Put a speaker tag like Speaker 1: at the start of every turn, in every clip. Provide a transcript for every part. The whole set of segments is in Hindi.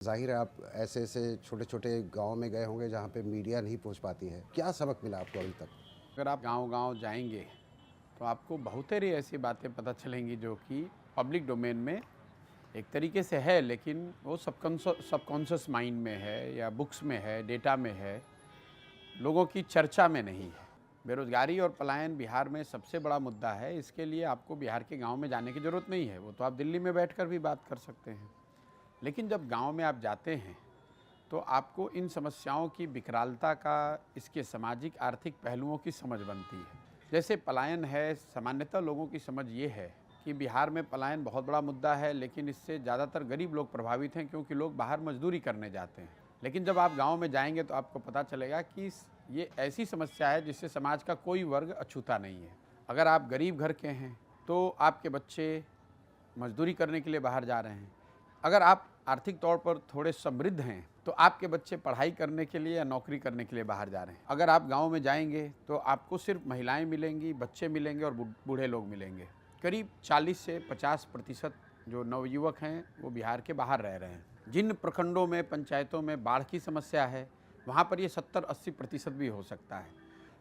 Speaker 1: ज़ाहिर है आप ऐसे-ऐसे छोटे-छोटे गाँव में गए होंगे जहाँ पे मीडिया नहीं पहुँच पाती है। क्या सबक मिला आपको अभी तक?
Speaker 2: अगर आप गांव-गांव जाएंगे तो आपको बहुतेरी ऐसी बातें पता चलेंगी जो कि पब्लिक डोमेन में एक तरीके से है, लेकिन वो सबकॉन्शियस माइंड में है या बुक्स में है, डेटा में है, लोगों की चर्चा में नहीं है। बेरोज़गारी और पलायन बिहार में सबसे बड़ा मुद्दा है। इसके लिए आपको बिहार के गांव में जाने की ज़रूरत नहीं है, वो तो आप दिल्ली में बैठकर भी बात कर सकते हैं। लेकिन जब गांव में आप जाते हैं तो आपको इन समस्याओं की विकरालता का, इसके सामाजिक आर्थिक पहलुओं की समझ बनती है। जैसे पलायन है, सामान्यतः लोगों की समझ ये है कि बिहार में पलायन बहुत बड़ा मुद्दा है, लेकिन इससे ज़्यादातर गरीब लोग प्रभावित हैं क्योंकि लोग बाहर मजदूरी करने जाते हैं। लेकिन जब आप गांव में जाएंगे तो आपको पता चलेगा कि ये ऐसी समस्या है जिससे समाज का कोई वर्ग अछूता नहीं है। अगर आप गरीब घर के हैं तो आपके बच्चे मजदूरी करने के लिए बाहर जा रहे हैं। अगर आप आर्थिक तौर पर थोड़े समृद्ध हैं तो आपके बच्चे पढ़ाई करने के लिए या नौकरी करने के लिए बाहर जा रहे हैं। अगर आप गांव में जाएंगे तो आपको सिर्फ महिलाएं मिलेंगी, बच्चे मिलेंगे और बूढ़े लोग मिलेंगे। करीब 40 से 50% जो नवयुवक हैं वो बिहार के बाहर रह रहे हैं। जिन प्रखंडों में, पंचायतों में बाढ़ की समस्या है वहाँ पर ये 70-80% भी हो सकता है।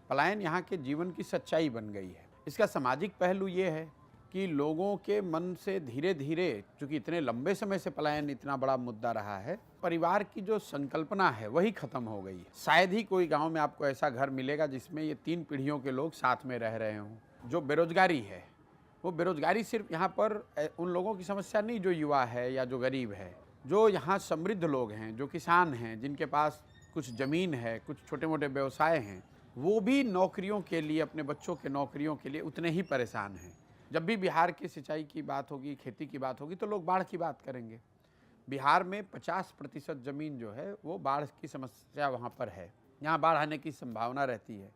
Speaker 2: पलायन यहाँ के जीवन की सच्चाई बन गई है। इसका सामाजिक पहलू ये है कि लोगों के मन से धीरे धीरे, चूँकि इतने लंबे समय से पलायन इतना बड़ा मुद्दा रहा है, परिवार की जो संकल्पना है वही खत्म हो गई है। शायद ही कोई गांव में आपको ऐसा घर मिलेगा जिसमें ये 3 पीढ़ियों के लोग साथ में रह रहे हों। जो बेरोजगारी है, वो बेरोजगारी सिर्फ यहाँ पर उन लोगों की समस्या नहीं जो युवा है या जो गरीब है। जो यहाँ समृद्ध लोग हैं, जो किसान हैं, जिनके पास कुछ ज़मीन है, कुछ छोटे मोटे व्यवसाय हैं, वो भी नौकरियों के लिए, अपने बच्चों के नौकरियों के लिए उतने ही परेशान हैं। जब भी बिहार की सिंचाई की बात होगी, खेती की बात होगी, तो लोग बाढ़ की बात करेंगे। बिहार में 50% ज़मीन जो है वो बाढ़ की समस्या वहाँ पर है, यहाँ बाढ़ आने की संभावना रहती है।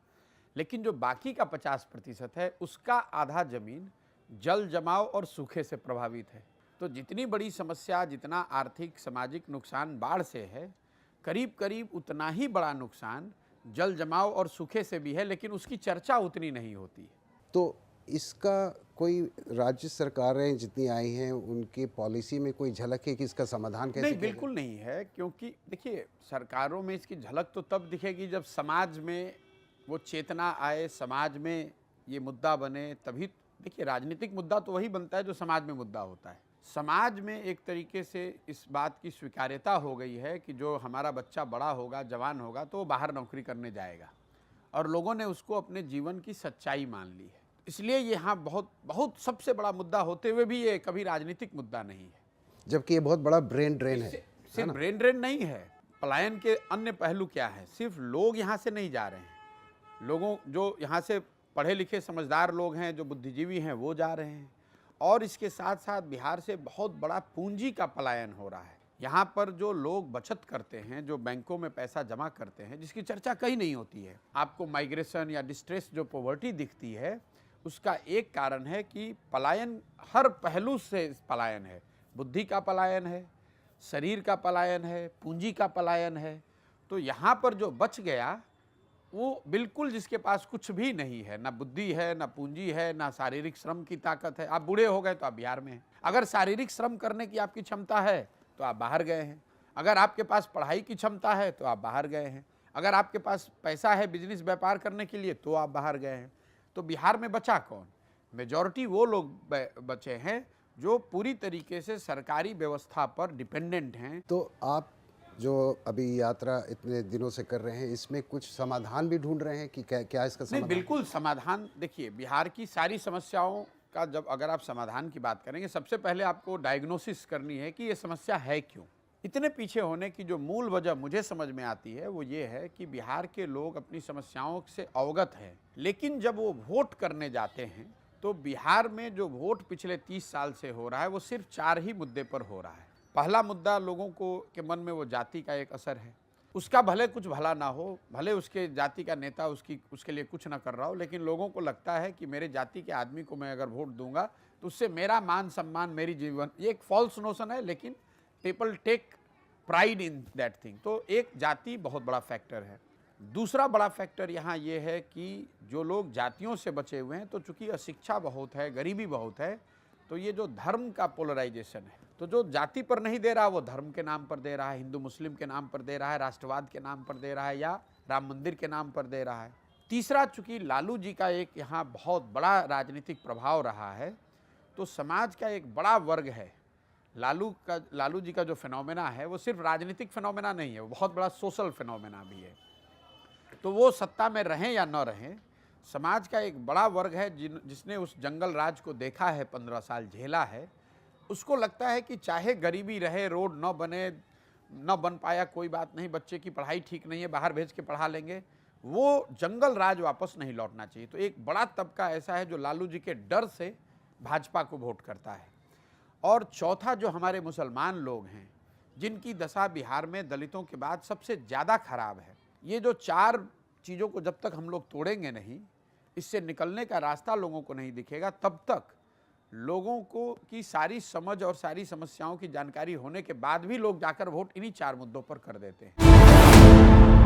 Speaker 2: लेकिन जो बाकी का 50% है उसका आधा ज़मीन जल जमाव और सूखे से प्रभावित है। तो जितनी बड़ी समस्या, जितना आर्थिक सामाजिक नुकसान बाढ़ से है, करीब करीब उतना ही बड़ा नुकसान जल जमाव और सूखे से भी है, लेकिन उसकी चर्चा उतनी नहीं होती है।
Speaker 1: तो इसका कोई राज्य सरकारें जितनी आई हैं उनकी पॉलिसी में कोई झलक है कि इसका समाधान कैसे
Speaker 2: नहीं,
Speaker 1: किया जाए?
Speaker 2: बिल्कुल नहीं है, क्योंकि देखिए सरकारों में इसकी झलक तो तब दिखेगी जब समाज में वो चेतना आए, समाज में ये मुद्दा बने, तभी। देखिए राजनीतिक मुद्दा तो वही बनता है जो समाज में मुद्दा होता है। समाज में एक तरीके से इस बात की स्वीकार्यता हो गई है कि जो हमारा बच्चा बड़ा होगा, जवान होगा, तो वो बाहर नौकरी करने जाएगा, और लोगों ने उसको अपने जीवन की सच्चाई मान ली है। इसलिए यहाँ बहुत बहुत सबसे बड़ा मुद्दा होते हुए भी ये कभी राजनीतिक मुद्दा नहीं है।
Speaker 1: जबकि ये बहुत बड़ा ब्रेन ड्रेन है
Speaker 2: सिर्फ
Speaker 1: ना?
Speaker 2: ब्रेन ड्रेन नहीं है। पलायन के अन्य पहलू क्या है? सिर्फ लोग यहाँ से नहीं जा रहे हैं, लोगों जो यहाँ से पढ़े लिखे समझदार लोग हैं, जो बुद्धिजीवी हैं, वो जा रहे हैं। और इसके साथ साथ बिहार से बहुत बड़ा पूंजी का पलायन हो रहा है। यहाँ पर जो लोग बचत करते हैं, जो बैंकों में पैसा जमा करते हैं, जिसकी चर्चा कहीं नहीं होती है। आपको माइग्रेशन या डिस्ट्रेस, जो पॉवर्टी दिखती है, उसका एक कारण है कि पलायन हर पहलू से पलायन है। बुद्धि का पलायन है, शरीर का पलायन है, पूंजी का पलायन है। तो यहाँ पर जो बच गया वो बिल्कुल जिसके पास कुछ भी नहीं है, ना बुद्धि है, ना पूंजी है, ना शारीरिक श्रम की ताकत है। आप बूढ़े हो गए तो आप बिहार में हैं। अगर शारीरिक श्रम करने की आपकी क्षमता है तो आप बाहर गए हैं। अगर आपके पास पढ़ाई की क्षमता है तो आप बाहर गए हैं। अगर आपके पास पैसा है बिजनेस व्यापार करने के लिए तो आप बाहर गए हैं। तो बिहार में बचा कौन? मेजॉरिटी वो लोग बचे हैं जो पूरी तरीके से सरकारी व्यवस्था पर डिपेंडेंट हैं।
Speaker 1: तो आप जो अभी यात्रा इतने दिनों से कर रहे हैं, इसमें कुछ समाधान भी ढूंढ रहे हैं कि क्या इसका
Speaker 2: नहीं,
Speaker 1: समाधान?
Speaker 2: बिल्कुल समाधान। देखिए बिहार की सारी समस्याओं का जब अगर आप समाधान की बात करेंगे, सबसे पहले आपको डायग्नोसिस करनी है कि ये समस्या है क्यों। इतने पीछे होने की जो मूल वजह मुझे समझ में आती है वो ये है कि बिहार के लोग अपनी समस्याओं से अवगत हैं, लेकिन जब वो वोट करने जाते हैं तो बिहार में जो वोट पिछले 30 साल से हो रहा है वो सिर्फ 4 ही मुद्दे पर हो रहा है। पहला मुद्दा, लोगों को के मन में वो जाति का एक असर है। उसका भले कुछ भला ना हो, भले उसके जाति का नेता उसके लिए कुछ ना कर रहा हो, लेकिन लोगों को लगता है कि मेरे जाति के आदमी को मैं अगर वोट दूंगा तो उससे मेरा मान सम्मान, मेरी जीवन, ये एक फॉल्स नोशन है, लेकिन people take pride in that thing. तो एक जाति बहुत बड़ा फैक्टर है। दूसरा बड़ा फैक्टर यहाँ ये है कि जो लोग जातियों से बचे हुए हैं, तो चूंकि अशिक्षा बहुत है, गरीबी बहुत है, तो ये जो धर्म का पोलराइजेशन है, तो जो जाति पर नहीं दे रहा वो धर्म के नाम पर दे रहा है, हिंदू मुस्लिम के नाम पर दे रहा है, राष्ट्रवाद के नाम पर दे रहा है, या राम मंदिर के नाम पर दे रहा है। तीसरा, चूंकि लालू जी का एक यहाँ बहुत बड़ा राजनीतिक प्रभाव रहा है, तो समाज का एक बड़ा वर्ग है, लालू जी का जो फिनोमेना है वो सिर्फ राजनीतिक फिनोमेना नहीं है, वो बहुत बड़ा सोशल फिनोमेना भी है। तो वो सत्ता में रहें या न रहें, समाज का एक बड़ा वर्ग है जिसने उस जंगल राज को देखा है, 15 साल झेला है, उसको लगता है कि चाहे गरीबी रहे, रोड न बने, न बन पाया कोई बात नहीं, बच्चे की पढ़ाई ठीक नहीं है, बाहर भेज के पढ़ा लेंगे, वो जंगल राज वापस नहीं लौटना चाहिए। तो एक बड़ा तबका ऐसा है जो लालू जी के डर से भाजपा को वोट करता है। और चौथा, जो हमारे मुसलमान लोग हैं, जिनकी दशा बिहार में दलितों के बाद सबसे ज़्यादा खराब है। ये जो 4 चीज़ों को जब तक हम लोग तोड़ेंगे नहीं, इससे निकलने का रास्ता लोगों को नहीं दिखेगा, तब तक लोगों को की सारी समझ और सारी समस्याओं की जानकारी होने के बाद भी लोग जाकर वोट इन्हीं 4 मुद्दों पर कर देते हैं।